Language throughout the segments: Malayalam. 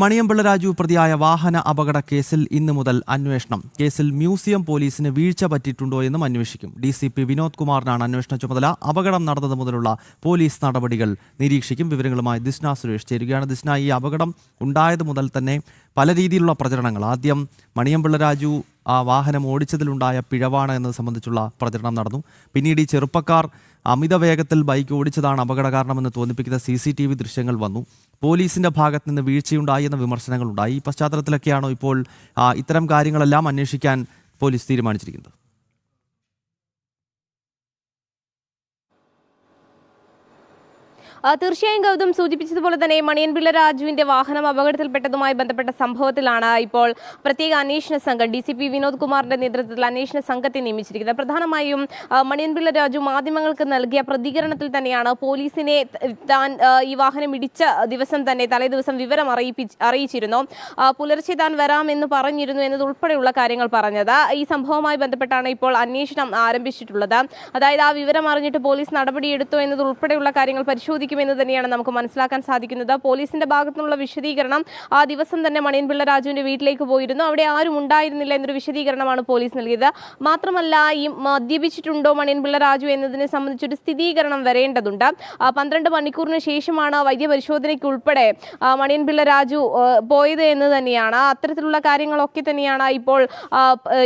മണിയമ്പിള്ള രാജു പ്രതിയായ വാഹന അപകട കേസിൽ ഇന്നു മുതൽ അന്വേഷണം. കേസിൽ മ്യൂസിയം പോലീസിന് വീഴ്ച പറ്റിയിട്ടുണ്ടോ എന്നും അന്വേഷിക്കും. DCP വിനോദ് കുമാറിനാണ് അന്വേഷണ ചുമതല. അപകടം നടന്നത് മുതലുള്ള പോലീസ് നടപടികൾ നിരീക്ഷിക്കും. വിവരങ്ങളുമായി ദിസ്ന സുരേഷ് ചേരുകയാണ്. ദിസ്ന, ഈ അപകടം ഉണ്ടായത് മുതൽ തന്നെ പല രീതിയിലുള്ള പ്രചരണങ്ങൾ. ആദ്യം മണിയമ്പിള്ള രാജു ആ വാഹനം ഓടിച്ചതിലുണ്ടായ പിഴവാണ് എന്നത് സംബന്ധിച്ചുള്ള പ്രചരണം നടന്നു. പിന്നീട് ഈ ചെറുപ്പക്കാർ അമിത വേഗത്തിൽ ബൈക്ക് ഓടിച്ചതാണ് അപകട കാരണമെന്ന് തോന്നിപ്പിക്കുന്ന CCTV ദൃശ്യങ്ങൾ വന്നു. പോലീസിന്റെ ഭാഗത്ത് നിന്ന് വീഴ്ചയുണ്ടായി എന്ന വിമർശനങ്ങളുണ്ടായി. ഈ പശ്ചാത്തലത്തിലൊക്കെയാണോ ഇപ്പോൾ ഇത്തരം കാര്യങ്ങളെല്ലാം അന്വേഷിക്കാൻ പോലീസ് തീരുമാനിച്ചിരിക്കുന്നത്? തീർച്ചയായും ഗൗതം സൂചിപ്പിച്ചതുപോലെ തന്നെ മണിയൻപിള്ള രാജുവിന്റെ വാഹനം അപകടത്തിൽപ്പെട്ടതുമായി ബന്ധപ്പെട്ട സംഭവത്തിലാണ് ഇപ്പോൾ പ്രത്യേക അന്വേഷണ സംഘം DCP വിനോദ് കുമാറിന്റെ നേതൃത്വത്തിൽ അന്വേഷണ സംഘത്തെ നിയമിച്ചിരിക്കുന്നത്. പ്രധാനമായും മണിയൻപിള്ള രാജു മാധ്യമങ്ങൾക്ക് നൽകിയ പ്രതികരണത്തിൽ തന്നെയാണ് പോലീസിനെ താൻ ഈ വാഹനം ഇടിച്ച ദിവസം തന്നെ തലേദിവസം വിവരം അറിയിച്ചിരുന്നു, പുലർച്ചെ താൻ വരാമെന്ന് പറഞ്ഞിരുന്നു എന്നതുൾപ്പെടെയുള്ള കാര്യങ്ങൾ പറഞ്ഞത്. ഈ സംഭവവുമായി ബന്ധപ്പെട്ടാണ് ഇപ്പോൾ അന്വേഷണം ആരംഭിച്ചിട്ടുള്ളത്. അതായത് ആ വിവരം അറിഞ്ഞിട്ട് പോലീസ് നടപടിയെടുത്തോ എന്നതുൾപ്പെടെയുള്ള കാര്യങ്ങൾ പരിശോധിക്കും എന്ന് തന്നെയാണ് നമുക്ക് മനസ്സിലാക്കാൻ സാധിക്കുന്നത്. പോലീസിന്റെ ഭാഗത്തുനിന്നുള്ള വിശദീകരണം ആ ദിവസം തന്നെ മണിയൻപിള്ള രാജുവിന്റെ വീട്ടിലേക്ക് പോയിരുന്നു. അവിടെ ആരും ഉണ്ടായിരുന്നില്ല എന്നൊരു വിശദീകരണമാണ് പോലീസ് നൽകിയത്. മാത്രമല്ല, ഈ മദ്യപിച്ചിട്ടുണ്ടോ മണിയൻപിള്ള രാജു എന്നതിനെ സംബന്ധിച്ചൊരു സ്ഥിരീകരണം വരേണ്ടതുണ്ട്. 12 മണിക്കൂറിന് ശേഷമാണ് വൈദ്യപരിശോധനയ്ക്ക് ഉൾപ്പെടെ മണിയൻപിള്ള രാജു പോയത് എന്ന് തന്നെയാണ്. അത്തരത്തിലുള്ള കാര്യങ്ങളൊക്കെ തന്നെയാണ് ഇപ്പോൾ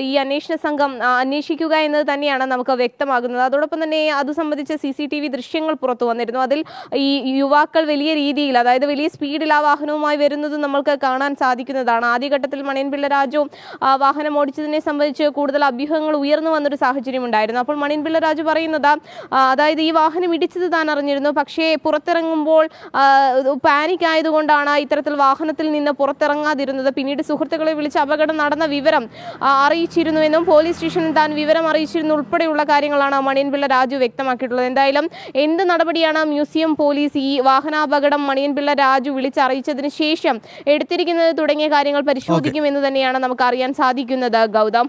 ഈ അന്വേഷണ സംഘം അന്വേഷിക്കുക എന്നത് തന്നെയാണ് നമുക്ക് വ്യക്തമാകുന്നത്. അതോടൊപ്പം തന്നെ അത് സംബന്ധിച്ച CCTV ദൃശ്യങ്ങൾ പുറത്തു വന്നിരുന്നു. അതിൽ ഈ യുവാക്കൾ വലിയ രീതിയിൽ, അതായത് വലിയ സ്പീഡിൽ ആ വാഹനവുമായി വരുന്നത് നമ്മൾക്ക് കാണാൻ സാധിക്കുന്നതാണ്. ആദ്യഘട്ടത്തിൽ മണിയൻപിള്ള രാജു വാഹനം ഓടിച്ചതിനെ സംബന്ധിച്ച് കൂടുതൽ അഭ്യൂഹങ്ങൾ ഉയർന്നു വന്നൊരു സാഹചര്യം ഉണ്ടായിരുന്നു. അപ്പോൾ മണിയൻപിള്ള രാജു പറയുന്നത്, അതായത് ഈ വാഹനം ഇടിച്ചത് താൻ അറിഞ്ഞിരുന്നു, പക്ഷേ പുറത്തിറങ്ങുമ്പോൾ പാനിക് ആയതുകൊണ്ടാണ് ഇത്തരത്തിൽ വാഹനത്തിൽ നിന്ന് പുറത്തിറങ്ങാതിരുന്നത്. പിന്നീട് സുഹൃത്തുക്കളെ വിളിച്ച് അപകടം നടന്ന വിവരം അറിയിച്ചിരുന്നുവെന്നും പോലീസ് സ്റ്റേഷനിൽ താൻ വിവരം അറിയിച്ചിരുന്നു ഉൾപ്പെടെയുള്ള കാര്യങ്ങളാണ് മണിയൻപിള്ള രാജു വ്യക്തമാക്കിയിട്ടുള്ളത്. എന്തായാലും എന്ത് നടപടിയാണ് മ്യൂസിയം പോലീസ് ഈ വാഹനാപകടം മണിയൻപിള്ള രാജു വിളിച്ചറിയിച്ചതിന് ശേഷം എടുത്തിരിക്കുന്നത് തുടങ്ങിയ കാര്യങ്ങൾ പരിശോധിക്കുമെന്ന് തന്നെയാണ് നമുക്ക് അറിയാൻ സാധിക്കുന്നത്. ഗൗതം,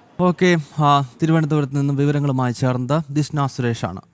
തിരുവനന്തപുരത്ത് നിന്ന് വിവരങ്ങളുമായി ചേർന്നത് ദിസ്ന സുരേഷാണ്.